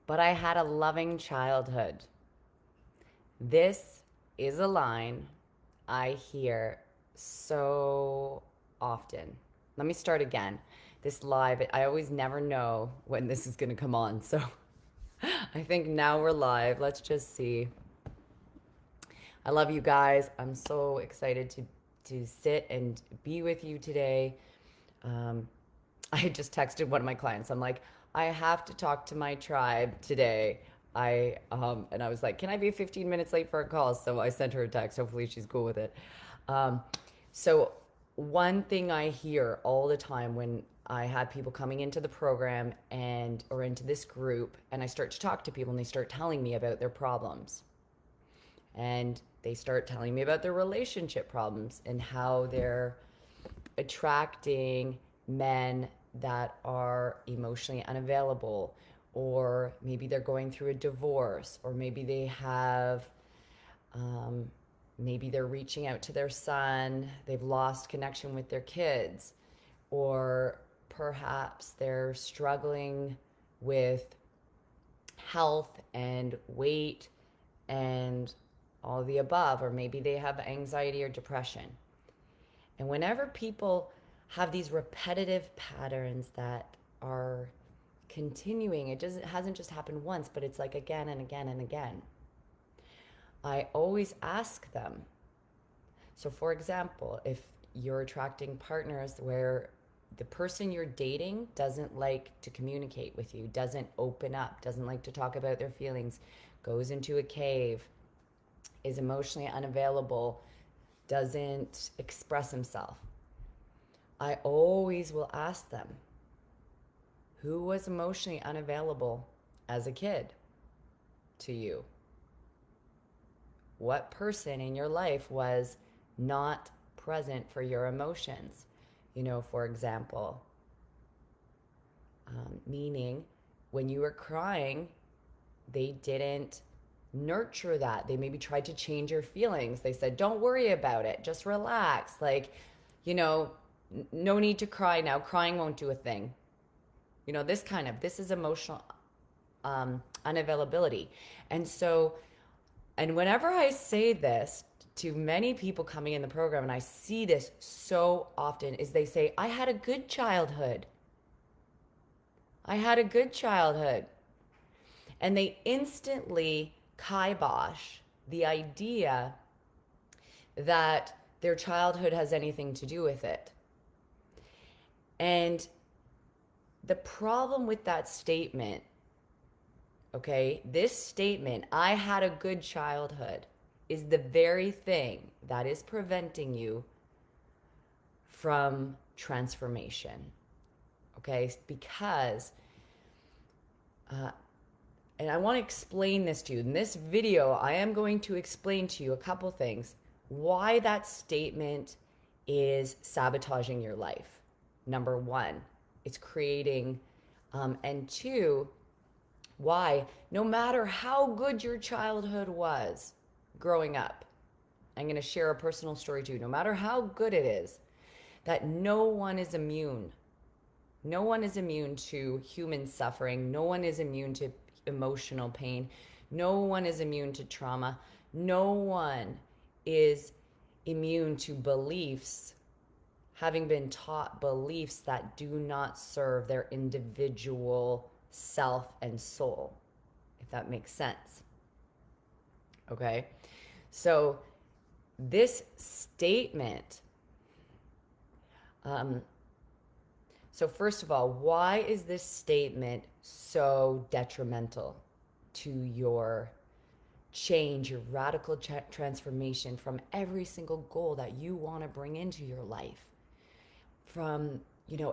but I had a loving childhood. This is a line I hear so often. Let me start again. This live, I always never know when this is going to come on. So I think now we're live. Let's just see. I love you guys. I'm so excited to sit and be with you today. Um, I just texted one of my clients. I'm like, I have to talk to my tribe today. And I was like, can I be 15 minutes late for a call? So I sent her a text. Hopefully she's cool with it. Um, so one thing I hear all the time when I have people coming into the program and or into this group, and I start to talk to people and they start telling me about their problems, and they start telling me about their relationship problems and how they're attracting men that are emotionally unavailable, or maybe they're going through a divorce, or maybe they have maybe they're reaching out to their son, they've lost connection with their kids, or perhaps they're struggling with health and weight and all the above, or maybe they have anxiety or depression. And whenever people have these repetitive patterns that are continuing, it hasn't just happened once, but it's like again and again and again. I always ask them. So for example, if you're attracting partners where the person you're dating doesn't like to communicate with you, doesn't open up, doesn't like to talk about their feelings, goes into a cave, is emotionally unavailable, doesn't express himself, I always will ask them, who was emotionally unavailable as a kid to you? What person in your life was not present for your emotions? For example, meaning when you were crying, they didn't nurture that. They maybe tried to change your feelings. They said, don't worry about it, just relax. Like, you know, no need to cry now. Crying won't do a thing. This is emotional unavailability. And so, and whenever I say this to many people coming in the program, and I see this so often, is they say, I had a good childhood. I had a good childhood. And they instantly kibosh the idea that their childhood has anything to do with it. And the problem with that statement, okay, this statement, I had a good childhood, is the very thing that is preventing you from transformation. Okay, because and I want to explain this to you. In this video, I am going to explain to you a couple things why that statement is sabotaging your life. Number one, it's creating, and two, why no matter how good your childhood was growing up, I'm going to share a personal story too. No matter how good it is, that no one is immune. No one is immune to human suffering. No one is immune to emotional pain. No one is immune to trauma. No one is immune to beliefs, having been taught beliefs that do not serve their individual self and soul, if that makes sense. Okay? So, this statement, so first of all, why is this statement so detrimental to your change, your radical transformation from every single goal that you want to bring into your life? From,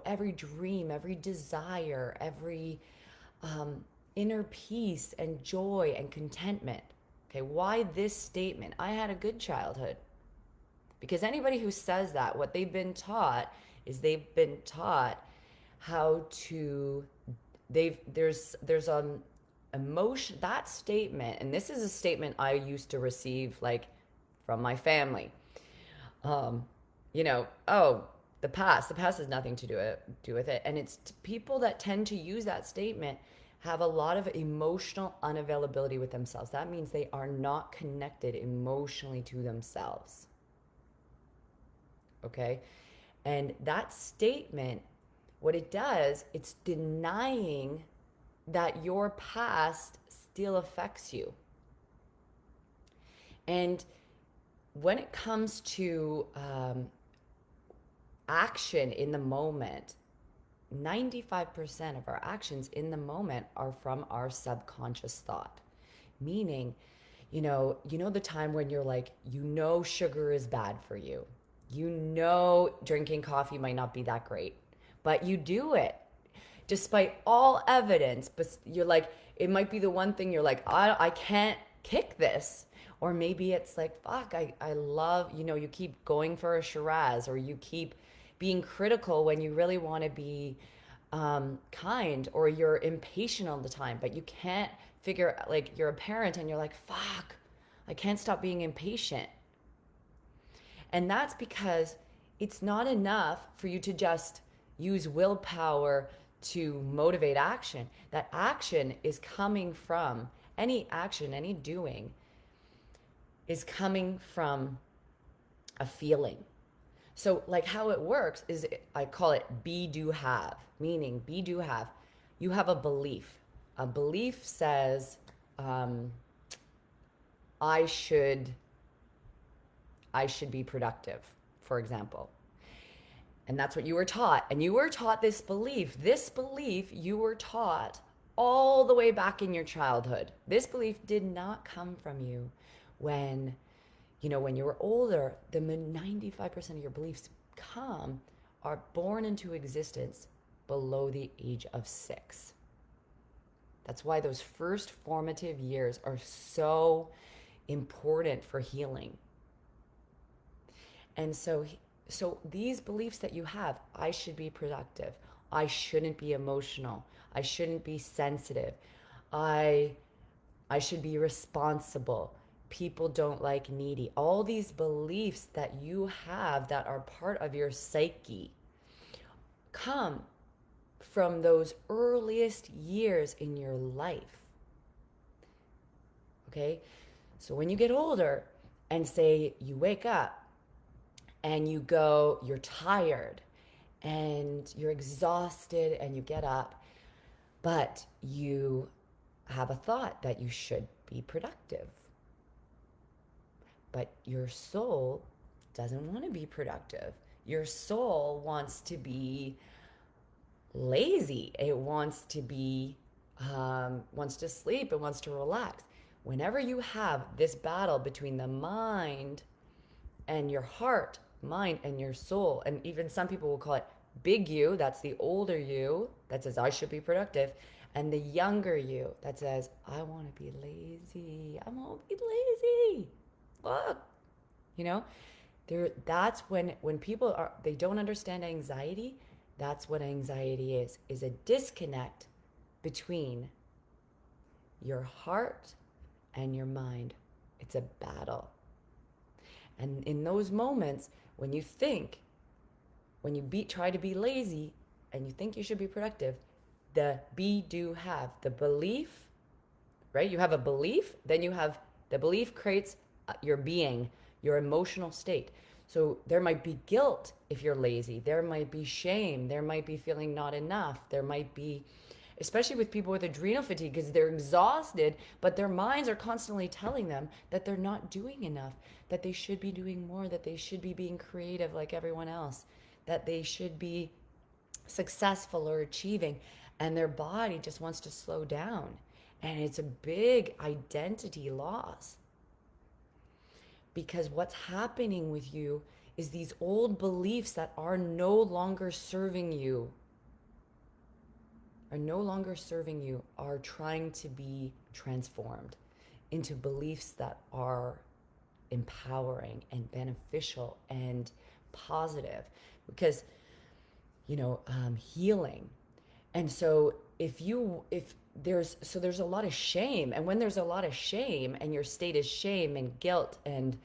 every dream, every desire, every inner peace and joy and contentment. Okay, why this statement? I had a good childhood. Because anybody who says that, what they've been taught is they've been taught how to, there's emotion, that statement, and this is a statement I used to receive like from my family. Oh, the past has nothing to do with it. And it's people that tend to use that statement have a lot of emotional unavailability with themselves. That means they are not connected emotionally to themselves. Okay? And that statement, what it does, it's denying that your past still affects you. And when it comes to action in the moment, 95% of our actions in the moment are from our subconscious thought. Meaning, the time when you're like, sugar is bad for you. Drinking coffee might not be that great, but you do it despite all evidence. But you're like, it might be the one thing you're like, I can't kick this. Or maybe it's like, fuck, I love, you keep going for a Shiraz, or you keep being critical when you really want to be kind, or you're impatient all the time, but you can't figure, like, you're a parent and you're like, fuck, I can't stop being impatient. And that's because it's not enough for you to just use willpower to motivate action. That action is coming from any action, any doing is coming from a feeling. So, like, how it works is, I call it be, do, have, meaning be, do, have. You have a belief. A belief says, I should be productive, for example. And that's what you were taught. And you were taught this belief. This belief you were taught all the way back in your childhood. This belief did not come from you when you were older. The 95% of your beliefs are born into existence below the age of 6. That's why those first formative years are so important for healing. And so these beliefs that you have, I should be productive, I shouldn't be emotional, I shouldn't be sensitive, I should be responsible, people don't like needy. All these beliefs that you have that are part of your psyche come from those earliest years in your life. Okay? So when you get older and say you wake up and you're tired and you're exhausted and you get up, but you have a thought that you should be productive. But your soul doesn't want to be productive. Your soul wants to be lazy. It wants to sleep. It wants to relax. Whenever you have this battle between the mind and your heart, mind and your soul, and even some people will call it big you, that's the older you that says I should be productive, and the younger you that says I want to be lazy. I want to be lazy. Fuck. That's when people they don't understand anxiety. That's what anxiety is a disconnect between your heart and your mind. It's a battle. And in those moments, when you try to be lazy and you think you should be productive, the be, do, have, the belief, right? You have a belief, then you have the belief creates your being, your emotional state. So there might be guilt if you're lazy. There might be shame. There might be feeling not enough. There might be, especially with people with adrenal fatigue, because they're exhausted, but their minds are constantly telling them that they're not doing enough, that they should be doing more, that they should be being creative like everyone else, that they should be successful or achieving, and their body just wants to slow down. And it's a big identity loss. Because what's happening with you is these old beliefs that are no longer serving you, are trying to be transformed into beliefs that are empowering and beneficial and positive. Because, healing. And so there's a lot of shame, and when there's a lot of shame and your state is shame and guilt and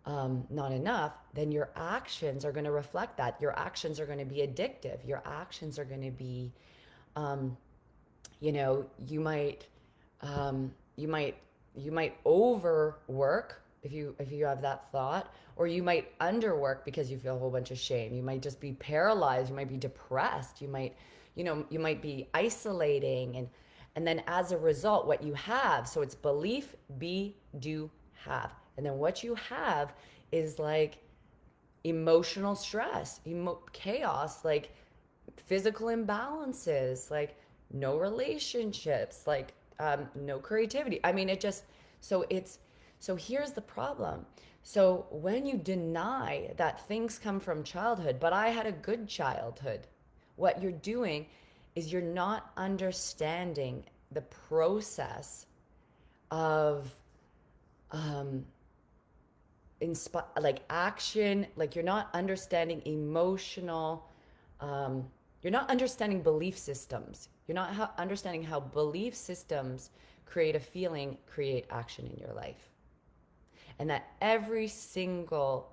not enough, then your actions are going to reflect that. Your actions are going to be addictive. Your actions are going to be You know, you might you might overwork if you have that thought, or you might underwork because you feel a whole bunch of shame. You might just be paralyzed. You might be depressed. You might, you know, you might be isolating, and then as a result, what you have. So it's belief, be, do, have, and then what you have is like emotional stress, chaos, like physical imbalances, like no relationships, like no creativity. I mean, it just, so it's, so here's the problem. So when you deny that things come from childhood, but I had a good childhood, what you're doing is you're not understanding the process of like action, like you're not understanding emotional, um, you're not understanding belief systems. You're not understanding how belief systems create a feeling, create action in your life. And that every single,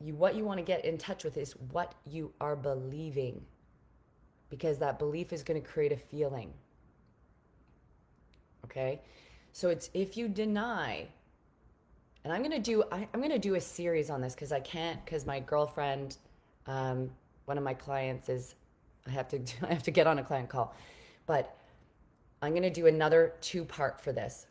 what you want to get in touch with is what you are believing, because that belief is going to create a feeling. Okay? So it's, if you deny, and I'm gonna do a series on this because I can't, because my girlfriend, one of my clients is, I have to I have to get on a client call, but I'm gonna do another two-part for this.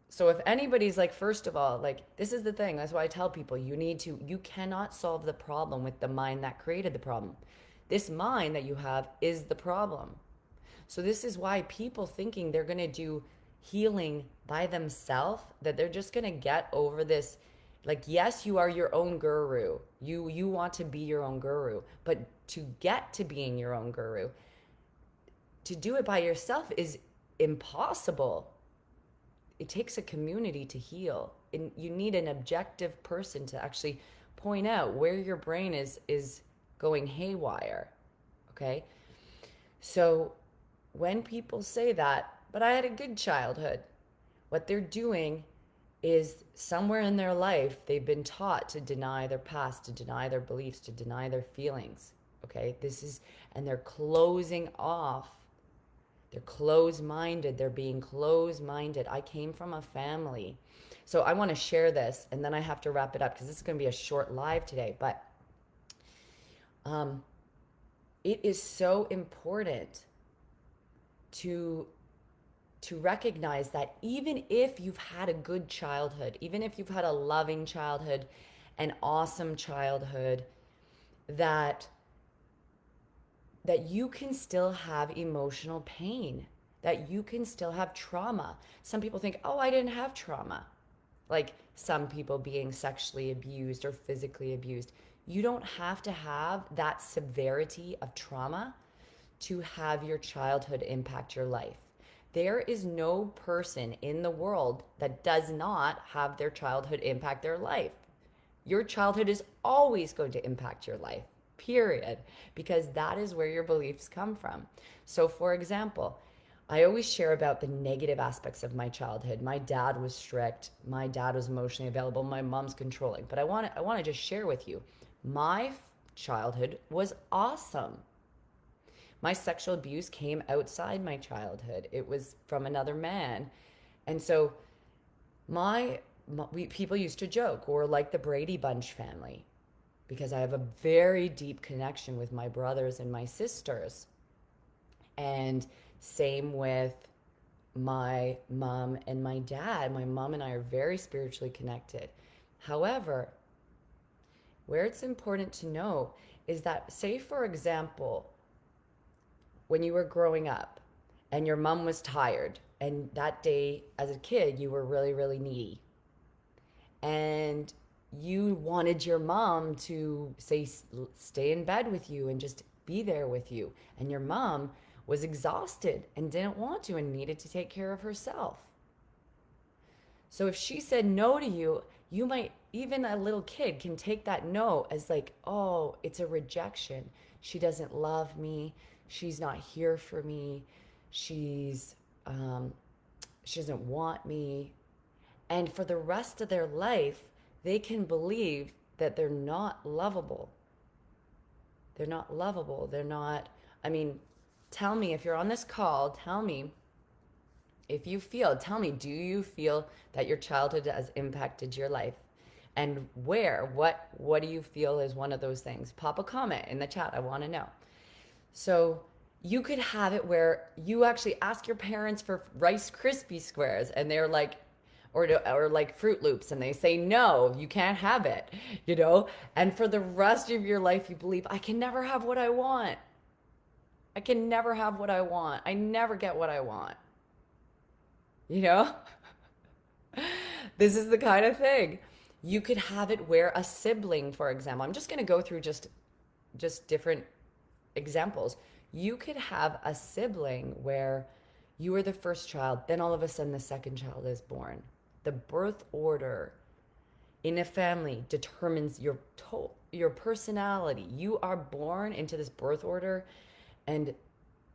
So if anybody's like, first of all, like, this is the thing, that's why I tell people, you cannot solve the problem with the mind that created the problem. This mind that you have is the problem. So this is why people thinking they're going to do healing by themselves, that they're just going to get over this. Like, yes, you are your own guru. You want to be your own guru, but to get to being your own guru, to do it by yourself is impossible. It takes a community to heal. And you need an objective person to actually point out where your brain is going haywire. Okay? So when people say that, but I had a good childhood, what they're doing is somewhere in their life, they've been taught to deny their past, to deny their beliefs, to deny their feelings. Okay? This is, and they're closing off. They're closed-minded. They're being closed-minded. I came from a family. So I want to share this, and then I have to wrap it up because this is going to be a short live today. But it is so important to recognize that even if you've had a good childhood, even if you've had a loving childhood, an awesome childhood, that you can still have emotional pain, that you can still have trauma. Some people think, oh, I didn't have trauma. Like some people being sexually abused or physically abused. You don't have to have that severity of trauma to have your childhood impact your life. There is no person in the world that does not have their childhood impact their life. Your childhood is always going to impact your life, period, because that is where your beliefs come from. So, for example, I always share about the negative aspects of my childhood. My dad was strict. My dad was emotionally available. My mom's controlling. But I want to just share with you, my childhood was awesome. My sexual abuse came outside my childhood. It was from another man. And so people used to joke, we're like the Brady Bunch family, because I have a very deep connection with my brothers and my sisters. And same with my mom and my dad. My mom and I are very spiritually connected. However, where it's important to know is that, say, for example, when you were growing up and your mom was tired, and that day as a kid you were really, really needy, and you wanted your mom to, say, stay in bed with you and just be there with you, and your mom was exhausted and didn't want to and needed to take care of herself. So if she said no to you, you might, even a little kid can take that no as like, oh, it's a rejection. She doesn't love me. She's not here for me. She doesn't want me. And for the rest of their life, they can believe that they're not lovable. They're not lovable. They're not, I mean, tell me if you're on this call, tell me tell me, do you feel that your childhood has impacted your life? And where? What do you feel is one of those things? Pop a comment in the chat. I want to know. So you could have it where you actually ask your parents for Rice Krispie squares and they're like, or like Fruit Loops, and they say no, you can't have it, you know? And for the rest of your life you believe, I can never have what I want. I can never have what I want. I never get what I want. You know? This is the kind of thing. You could have it where a sibling, for example, I'm just going to go through just different examples. You could have a sibling where you are the first child, then all of a sudden the second child is born. The birth order in a family determines your personality. You are born into this birth order, and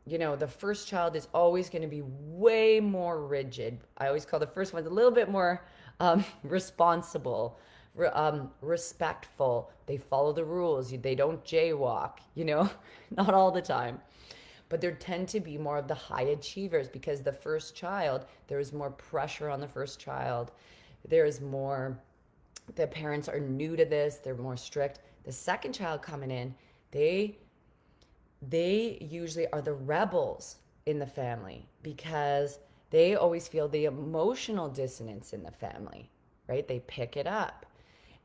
the first child is always going to be way more rigid. I always call the first one a little bit more responsible, respectful. They follow the rules. They don't jaywalk, not all the time. But there tend to be more of the high achievers because the first child, there is more pressure on the first child. There is more, the parents are new to this, they're more strict. The second child coming in, they usually are the rebels in the family because they always feel the emotional dissonance in the family, right? They pick it up.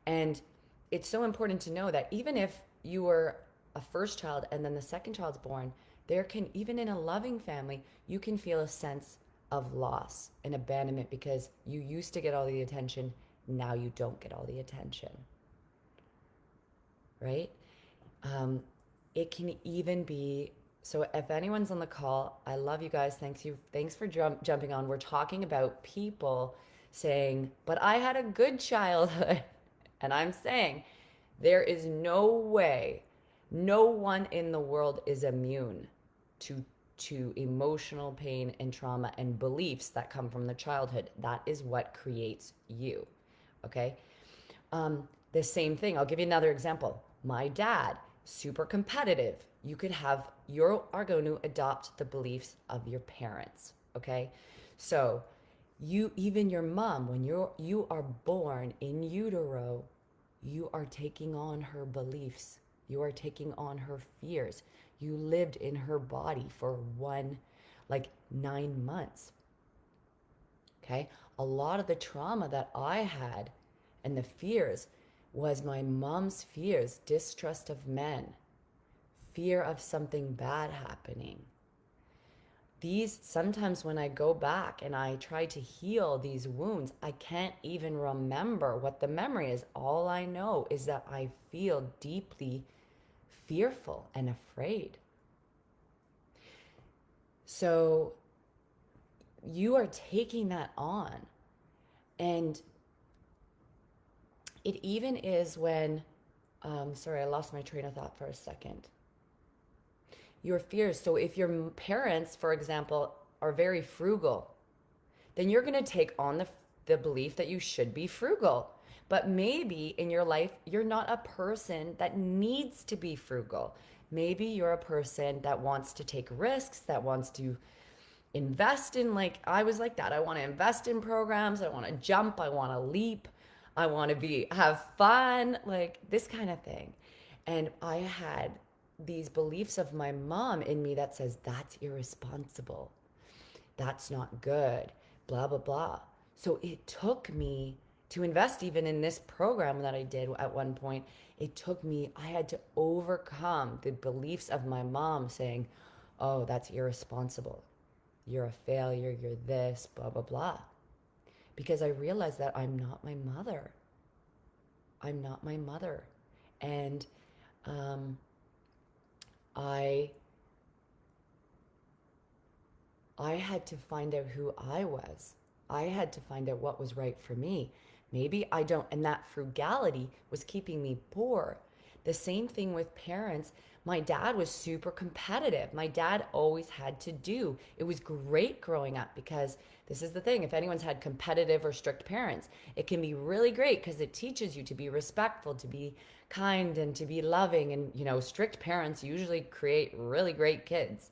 And it's so important to know that even if you were a first child and then the second child's born, there can, even in a loving family, you can feel a sense of loss and abandonment because you used to get all the attention, now you don't get all the attention, right? It can even be, so if anyone's on the call, I love you guys. Thanks for jumping on. We're talking about people saying, but I had a good childhood. And I'm saying there is no way, no one in the world is immune to emotional pain and trauma and beliefs that come from the childhood. That is what creates you. Okay? The same thing. I'll give you another example. My dad, super competitive. You are going to adopt the beliefs of your parents. Okay? So even your mom, when you are born in utero, you are taking on her beliefs. You are taking on her fears. You lived in her body for 9 months. Okay? A lot of the trauma that I had and the fears was my mom's fears, distrust of men, fear of something bad happening. Sometimes when I go back and I try to heal these wounds, I can't even remember what the memory is. All I know is that I feel deeply fearful and afraid. So you are taking that on. And it even is when, sorry, I lost my train of thought for a second. Your fears. So if your parents, for example, are very frugal, then you're going to take on the belief that you should be frugal. But maybe in your life, you're not a person that needs to be frugal. Maybe you're a person that wants to take risks, that wants to invest in, I was like that. I want to invest in programs. I want to jump. I want to leap. I want to have fun, this kind of thing. And I had these beliefs of my mom in me that says, that's irresponsible. That's not good, blah, blah, blah. So it took me to invest even in this program that I did at one point. I had to overcome the beliefs of my mom saying, oh, that's irresponsible. You're a failure. You're this, blah, blah, blah. Because I realized that I'm not my mother. I'm not my mother. And I had to find out who I was. I had to find out what was right for me. Maybe and that frugality was keeping me poor. The same thing with parents. My dad was super competitive. My dad always had to do. It was great growing up because this is the thing. If anyone's had competitive or strict parents, it can be really great because it teaches you to be respectful, to be kind, and to be loving. And, strict parents usually create really great kids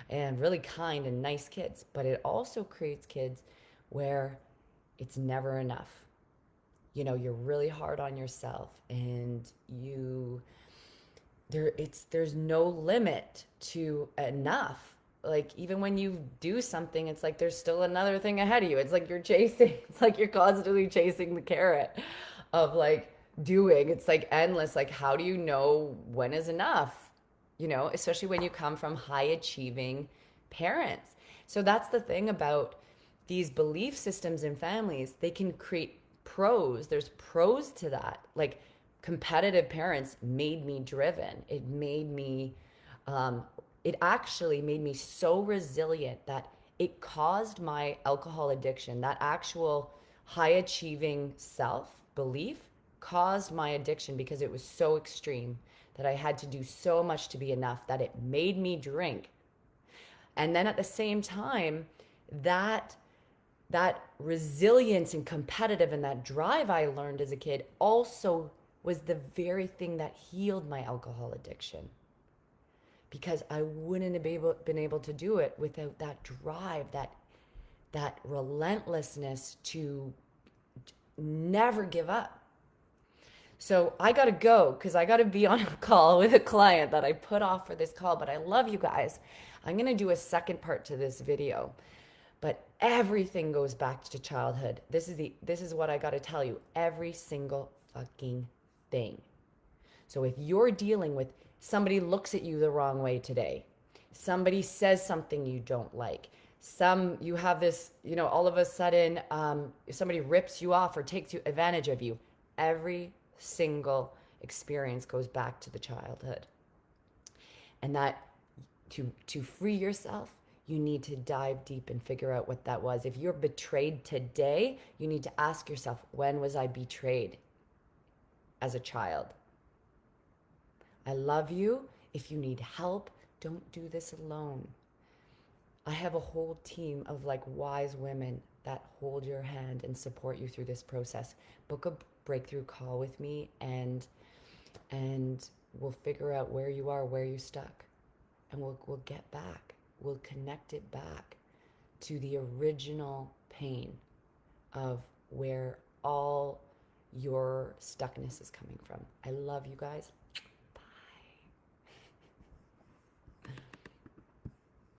and really kind and nice kids. But it also creates kids where it's never enough. You're really hard on yourself and there's no limit to enough. Like even when you do something, it's like there's still another thing ahead of you. It's like you're chasing, it's like you're constantly chasing the carrot of like doing. It's like endless. Like how do you know when is enough? Especially when you come from high achieving parents. So that's the thing about these belief systems in families. They can create pros. There's pros to that. Like competitive parents made me driven. It actually made me so resilient that it caused my alcohol addiction. That actual high achieving self belief caused my addiction because it was so extreme that I had to do so much to be enough that it made me drink. And then at the same time, that that resilience and competitive and that drive I learned as a kid also was the very thing that healed my alcohol addiction, because I wouldn't have been able to do it without that drive, that relentlessness to never give up. So I gotta go because I gotta be on a call with a client that I put off for this call, but I love you guys. I'm gonna do a second part to this video. But everything goes back to childhood. This is what I got to tell you. Every single fucking thing. So if you're dealing with somebody looks at you the wrong way today, somebody says something you don't like, you have this, all of a sudden, if somebody rips you off or takes advantage of you, every single experience goes back to the childhood. And that to free yourself, you need to dive deep and figure out what that was. If you're betrayed today, you need to ask yourself, when was I betrayed as a child? I love you. If you need help, don't do this alone. I have a whole team of like wise women that hold your hand and support you through this process. Book a breakthrough call with me and we'll figure out where you are, where you're stuck, and we'll get back. We'll connect it back to the original pain of where all your stuckness is coming from. I love you guys.